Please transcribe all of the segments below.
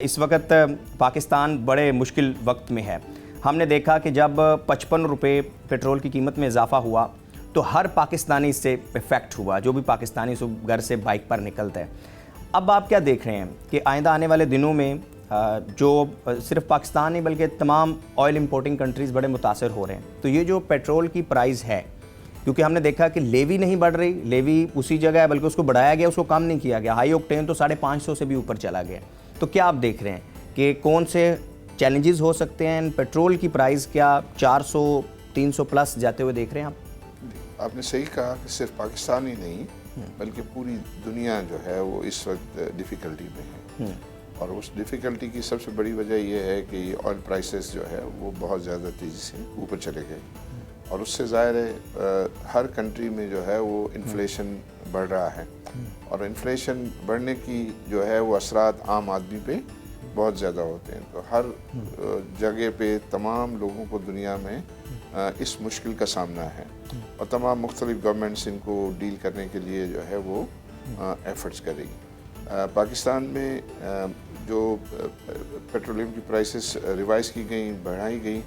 इस वक्त पाकिस्तान बड़े मुश्किल वक्त में है। हमने देखा कि जब 55 रुपये पेट्रोल की कीमत में इजाफा हुआ तो हर पाकिस्तानी इससे इफ़ेक्ट हुआ, जो भी पाकिस्तानी घर से बाइक पर निकलता है। अब आप क्या देख रहे हैं कि आइंदा आने वाले दिनों में जो सिर्फ पाकिस्तान नहीं बल्कि तमाम ऑयल इंपोर्टिंग कंट्रीज़ बड़े मुतासर हो रहे हैं। तो ये जो पेट्रोल की प्राइस है, क्योंकि हमने देखा कि लेवी नहीं बढ़ रही, लेवी उसी जगह है, बल्कि उसको बढ़ाया गया, उसको कम नहीं किया गया। हाई ऑक्टेन तो 550 से भी ऊपर चला गया। तो क्या आप देख रहे हैं कि कौन से चैलेंजेस हो सकते हैं? पेट्रोल की प्राइस क्या 400-300 प्लस जाते हुए देख रहे हैं आप? आपने सही कहा कि सिर्फ पाकिस्तान ही नहीं बल्कि पूरी दुनिया जो है वो इस वक्त डिफ़िकल्टी में है। और उस डिफ़िकल्टी की सबसे बड़ी वजह यह है कि ऑयल प्राइसेस जो है वो बहुत ज़्यादा तेज़ी से ऊपर चले गए और उससे ज़ाहिर है हर कंट्री में जो है वो इन्फ्लेशन बढ़ रहा है और इन्फ्लेशन बढ़ने की जो है वो असरात आम आदमी पे बहुत ज़्यादा होते हैं। तो हर जगह पे तमाम लोगों को दुनिया में इस मुश्किल का सामना है और तमाम मुख्तलिफ गवर्नमेंट्स इनको डील करने के लिए जो है वो एफर्ट्स कर रही। पाकिस्तान में जो पेट्रोलियम की प्राइसेस रिवाइज़ की गई, बढ़ाई गई,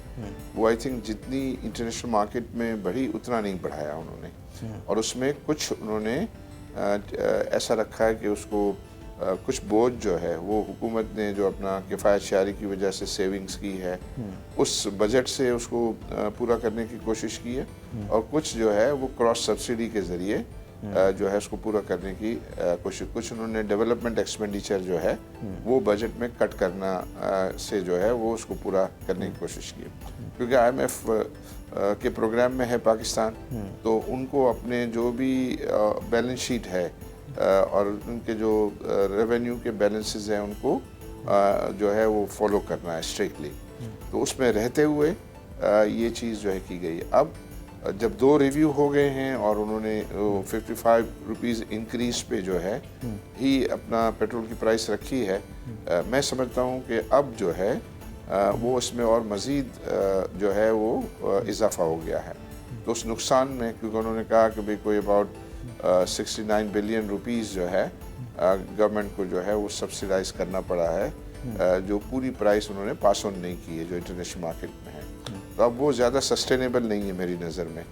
वो आई थिंक जितनी इंटरनेशनल मार्केट में बढ़ी उतना नहीं बढ़ाया उन्होंने। और उसमें कुछ उन्होंने ऐसा रखा है कि उसको कुछ बोझ जो है वो हुकूमत ने जो अपना किफ़ायत शारी की वजह से सेविंग्स की है उस बजट से उसको पूरा करने की कोशिश की है और कुछ जो है वो क्रॉस सब्सिडी के ज़रिए जो है उसको पूरा करने की कोशिश। कुछ उन्होंने डेवलपमेंट एक्सपेंडिचर जो है वो बजट में कट करना से जो है वो उसको पूरा करने की कोशिश की, क्योंकि IMF के प्रोग्राम में है पाकिस्तान, तो उनको अपने जो भी बैलेंस शीट है और उनके जो रेवेन्यू के बैलेंसेस हैं उनको जो है वो फॉलो करना है स्ट्रिक्टली। तो उसमें रहते हुए ये चीज़ जो है की गई। अब जब 2 रिव्यू हो गए हैं और उन्होंने 55 रुपीज़ इंक्रीज पे जो है ही अपना पेट्रोल की प्राइस रखी है, मैं समझता हूँ कि अब जो है वो इसमें और मज़ीद जो है वो इजाफा हो गया है। तो उस नुकसान में, क्योंकि उन्होंने कहा कि भाई कोई अबाउट 69 बिलियन रुपीज़ जो है गवर्नमेंट को जो है वो सब्सिडाइज करना पड़ा है, जो पूरी प्राइस उन्होंने पास ऑन नहीं की है जो इंटरनेशनल मार्केट में है। तो अब वो ज़्यादा सस्टेनेबल नहीं है मेरी नज़र में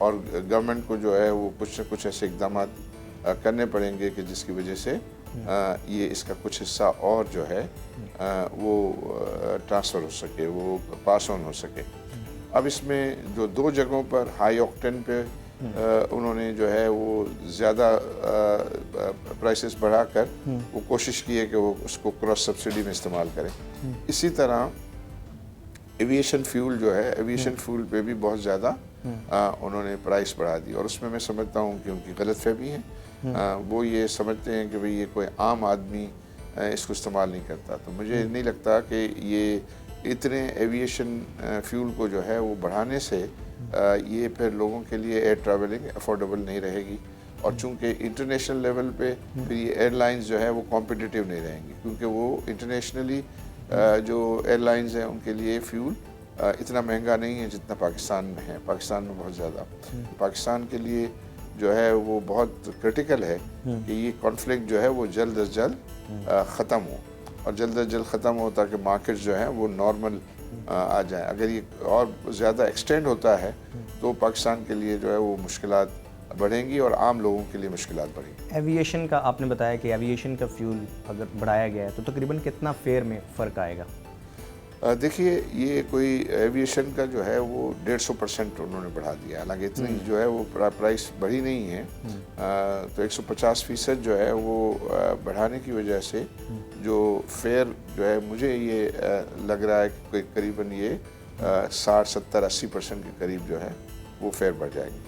और गवर्नमेंट को जो है वो कुछ न कुछ ऐसे इक़दाम करने पड़ेंगे कि जिसकी वजह से ये इसका कुछ हिस्सा और जो है वो ट्रांसफ़र हो सके, वो पास ऑन हो सके। अब इसमें जो 2 जगहों पर हाई ऑक्टेन पे उन्होंने जो है वो ज़्यादा प्राइसेस बढ़ाकर वो कोशिश की है कि वो उसको क्रॉस सब्सिडी में इस्तेमाल करें। इसी तरह एविएशन फ्यूल जो है, एविएशन फ्यूल पे भी बहुत ज़्यादा उन्होंने प्राइस बढ़ा दी और उसमें मैं समझता हूँ कि उनकी गलतफहमी है। वो ये समझते हैं कि भाई ये कोई आम आदमी इसको इस्तेमाल नहीं करता। तो मुझे नहीं लगता कि ये इतने एविएशन फ्यूल को जो है वो बढ़ाने से ये फिर लोगों के लिए एयर ट्रैवलिंग अफोर्डेबल नहीं रहेगी और चूंकि इंटरनेशनल लेवल पे फिर ये एयरलाइंस जो है वो कॉम्पिटिटिव नहीं रहेंगी, क्योंकि वो इंटरनेशनली जो एयरलाइंस हैं उनके लिए फ्यूल इतना महंगा नहीं है जितना पाकिस्तान में है। पाकिस्तान में बहुत ज़्यादा। पाकिस्तान के लिए जो है वो बहुत क्रिटिकल है कि ये कॉन्फ्लिक्ट जो है वो जल्द अज जल्द ख़त्म हो और जल्द अज जल्द ख़त्म हो ताकि मार्केट्स जो हैं वो नॉर्मल आ जाएं। अगर ये और ज़्यादा एक्सटेंड होता है तो पाकिस्तान के लिए जो है वो मुश्किलात बढ़ेंगी और आम लोगों के लिए मुश्किलात बढ़ेंगी। एविएशन का आपने बताया कि एविएशन का फ्यूल अगर बढ़ाया गया है तो तकरीबन कितना फेयर में फ़र्क आएगा? देखिए, ये कोई एविएशन का जो है वो 150% उन्होंने बढ़ा दिया, हालांकि इतनी जो है वो प्राइस बढ़ी नहीं है। तो 150% जो है वो बढ़ाने की वजह से जो फेयर जो है, मुझे ये लग रहा है कि करीबन ये 60-70-80% के करीब जो है वो फेयर बढ़ जाएंगे।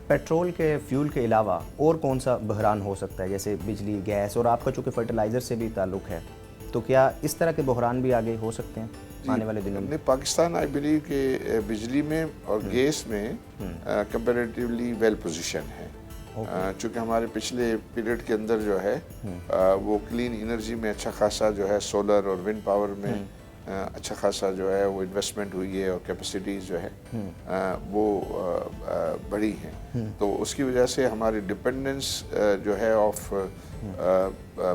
पेट्रोल के फ्यूल के अलावा और कौन सा बहरान हो सकता है, जैसे बिजली, गैस और आपका चूँकि फर्टिलाइज़र से भी ताल्लुक़ है, तो क्या इस तरह के बहरान भी आगे हो सकते हैं आने वाले दिनों में? पाकिस्तान आई बिलीव कि बिजली में और गैस में कंपैरेटिवली वेल पोजीशन है, चूँकि हमारे पिछले पीरियड के अंदर जो है वो क्लीन एनर्जी में अच्छा खासा जो है सोलर और विंड पावर में अच्छा खासा जो है वो इन्वेस्टमेंट हुई है और कैपेसिटीज़ जो है वो बढ़ी हैं। तो उसकी वजह से हमारी डिपेंडेंस जो है of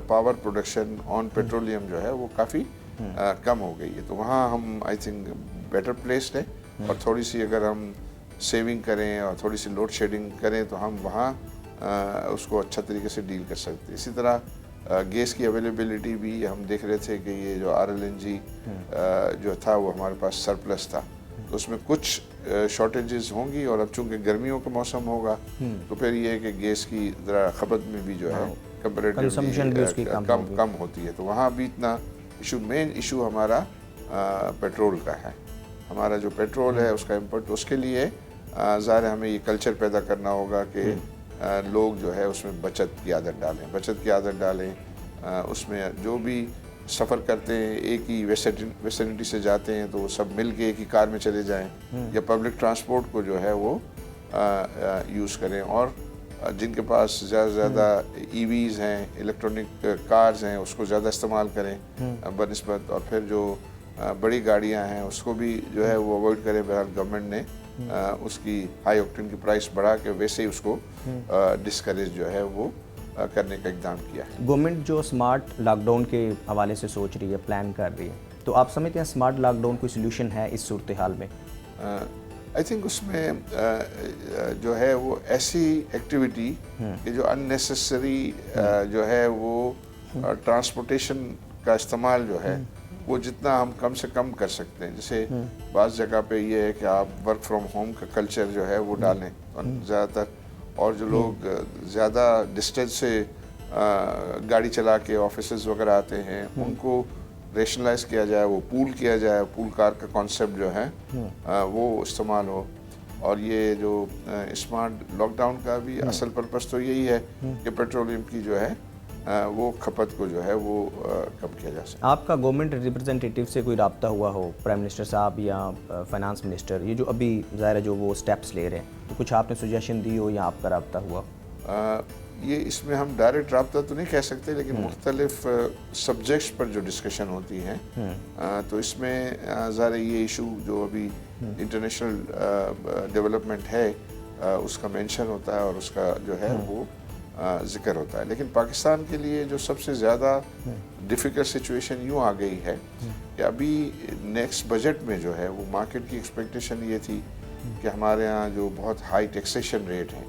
power production on petroleum जो है वो काफ़ी कम हो गई है। तो वहाँ हम आई थिंक बेटर प्लेस्ड है, और थोड़ी सी अगर हम सेविंग करें और थोड़ी सी लोड शेडिंग करें तो हम वहाँ उसको अच्छा तरीके से डील कर सकते हैं। इसी तरह गैस की अवेलेबिलिटी भी हम देख रहे थे कि ये जो RLNG जो था वो हमारे पास सरप्लस था, तो उसमें कुछ शॉर्टेजेस होंगी, और अब चूंकि गर्मियों का मौसम होगा तो फिर ये है कि गैस की ज़रा खपत में भी जो है कंपैरेटिवली कम होती है। तो वहाँ भी इतना इशू, मेन इशू हमारा पेट्रोल का है। हमारा जो पेट्रोल है उसका इम्पोर्ट, उसके लिए ज़ाहिर हमें ये कल्चर पैदा करना होगा कि लोग जो है उसमें बचत की आदत डालें, उसमें जो भी सफ़र करते हैं एक ही वेसिनिटी से जाते हैं तो वो सब मिल के एक ही कार में चले जाएं, या पब्लिक ट्रांसपोर्ट को जो है वो यूज़ करें, और जिनके पास ज़्यादा से ज़्यादा EVs हैं, इलेक्ट्रॉनिक कार्स हैं, उसको ज़्यादा इस्तेमाल करें बनिस्बत, और फिर जो बड़ी गाड़ियां हैं उसको भी जो है वो अवॉइड करें। बहरहाल गवर्नमेंट ने उसकी हाई ऑक्टेन की प्राइस बढ़ा के वैसे ही उसको डिस्करेज जो है वो करने का इक़दाम किया है। गवर्नमेंट जो स्मार्ट लॉकडाउन के हवाले से सोच रही है, प्लान कर रही है, तो आप समझते हैं स्मार्ट लॉकडाउन कोई सोल्यूशन है इस सूरत हाल में? आई थिंक उसमें जो है वो ऐसी एक्टिविटी कि जो अननेसेसरी जो है वो ट्रांसपोर्टेशन का इस्तेमाल जो है वो जितना हम कम से कम कर सकते हैं। जैसे बाज़ जगह पे ये है कि आप वर्क फ्रॉम होम का कल्चर जो है वो डालें ज़्यादातर, और जो लोग ज़्यादा डिस्टेंस से गाड़ी चला के ऑफिसेज वगैरह आते हैं उनको रेशनलाइज किया जाए, वो पूल किया जाए, पूल कार का कॉन्सेप्ट जो है वो इस्तेमाल हो। और ये जो स्मार्ट लॉकडाउन का भी असल पर्पस तो यही है कि पेट्रोलियम की जो है वो खपत को जो है वो कम किया जा सके। आपका गवर्नमेंट रिप्रेजेंटेटिव से कोई रब्ता हुआ हो, प्राइम मिनिस्टर साहब या फाइनेंस मिनिस्टर, ये जो अभी ज़ाहिर है जो वो स्टेप्स ले रहे हैं, तो कुछ आपने सुजेशन दी हो या आपका रब्ता हुआ? ये इसमें हम डायरेक्ट रब्ता तो नहीं कह सकते, लेकिन मुख्तलिफ सब्जेक्ट्स पर जो डिस्कशन होती है तो इसमें ज़ाहिर ये इशू जो अभी इंटरनेशनल डेवलपमेंट है उसका मेंशन होता है और उसका जो है वो जिक्र होता है। लेकिन पाकिस्तान के लिए जो सबसे ज़्यादा डिफ़िकल्ट सिचुएशन यूँ आ गई है कि अभी नेक्स्ट बजट में जो है वो मार्केट की एक्सपेक्टेशन ये थी कि हमारे यहाँ जो बहुत हाई टैक्सेशन रेट है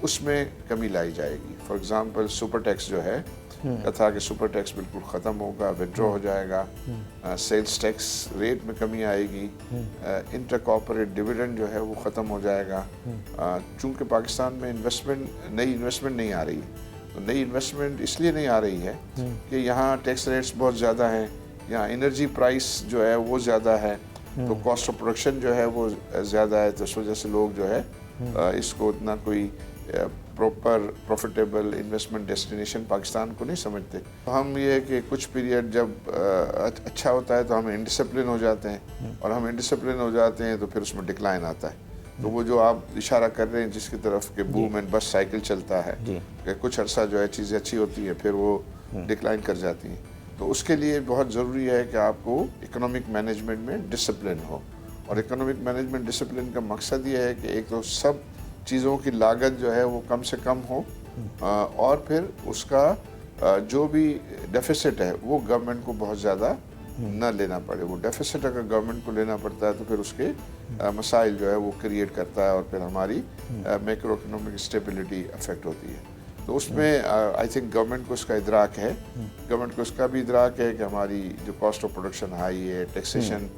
उसमें कमी लाई जाएगी। फॉर एग्ज़ाम्पल सुपर टैक्स जो है था कि सुपर टैक्स बिल्कुल ख़त्म होगा, विड्रॉ हो जाएगा, सेल्स टैक्स रेट में कमी आएगी, इंटर कॉर्पोरेट डिविडेंड जो है वो ख़त्म हो जाएगा। चूँकि पाकिस्तान में नई इन्वेस्टमेंट नहीं आ रही है, तो नई इन्वेस्टमेंट इसलिए नहीं आ रही है कि यहाँ टैक्स रेट्स बहुत ज़्यादा हैं, यहाँ एनर्जी प्राइस जो है वो ज़्यादा है, तो कॉस्ट ऑफ प्रोडक्शन जो है वो ज़्यादा है, तो इस वजह से लोग जो है इसको इतना कोई proper profitable investment destination Pakistan को नहीं समझते। तो हम ये है कि कुछ पीरियड जब अच्छा होता है तो हम इनडिसिप्लिन हो जाते हैं, और हम इनडिसिप्लिन हो जाते हैं तो फिर उसमें डिक्लाइन आता है। तो वो जो आप इशारा कर रहे हैं जिसकी तरफ के बूम एंड बस साइकिल चलता है कि कुछ अर्सा जो है चीज़ें अच्छी होती है फिर वो डिक्लाइन कर जाती हैं, तो उसके लिए बहुत ज़रूरी है कि आपको इकोनॉमिक मैनेजमेंट में डिसिप्लिन हो। और इकोनॉमिक मैनेजमेंट डिसिप्लिन का मकसद ये है कि एक तो सब चीज़ों की लागत जो है वो कम से कम हो, और फिर उसका जो भी डेफिसिट है वो गवर्नमेंट को बहुत ज़्यादा न लेना पड़े। वो डेफिसिट अगर गवर्नमेंट को लेना पड़ता है तो फिर उसके मसाइल जो है वो क्रिएट करता है और फिर हमारी मैक्रो इकोनॉमिक स्टेबिलिटी अफेक्ट होती है। तो उसमें आई थिंक गवर्नमेंट को इसका इदराक है, गवर्नमेंट को इसका भी इदराक है कि हमारी जो कॉस्ट ऑफ प्रोडक्शन हाई है, टैक्सेशन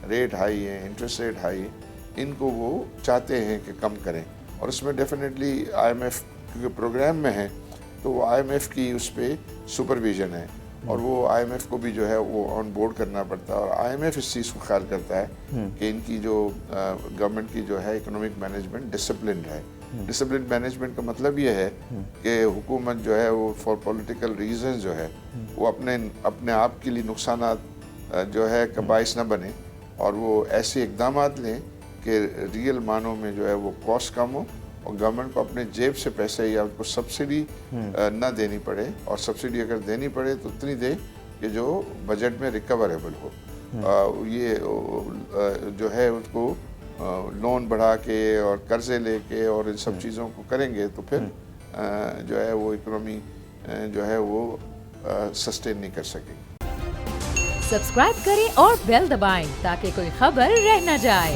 रेट हाई है, इंटरेस्ट रेट हाई है, इनको वो चाहते हैं कि कम करें। और इसमें डेफिनेटली IMF क्योंकि प्रोग्राम में है तो वो IMF की उस पर सुपरविजन है, और वो IMF को भी जो है वो ऑन बोर्ड करना पड़ता है, और IMF इस चीज़ को ख्याल करता है कि इनकी जो गवर्नमेंट की जो है इकोनॉमिक मैनेजमेंट डिसिप्लिन है। डिसिप्लिन मैनेजमेंट का मतलब ये है कि हुकूमत जो है वो फॉर पॉलिटिकल रीजन जो है वो अपने आप के लिए नुकसानात जो है का बाइस न बने, और वो ऐसे इकदाम लें कि रियल मानों में जो है वो कॉस्ट कम हो और गवर्नमेंट को अपने जेब से पैसे या उनको सब्सिडी ना देनी पड़े, और सब्सिडी अगर देनी पड़े तो इतनी दे कि जो बजट में रिकवरेबल हो। ये जो है उसको लोन बढ़ा के और कर्जे लेके और इन सब चीज़ों को करेंगे तो फिर जो है वो इकोनॉमी जो है वो सस्टेन नहीं कर सकेगी। सब्सक्राइब करें और बेल दबाएं ताकि कोई खबर रह न जाए।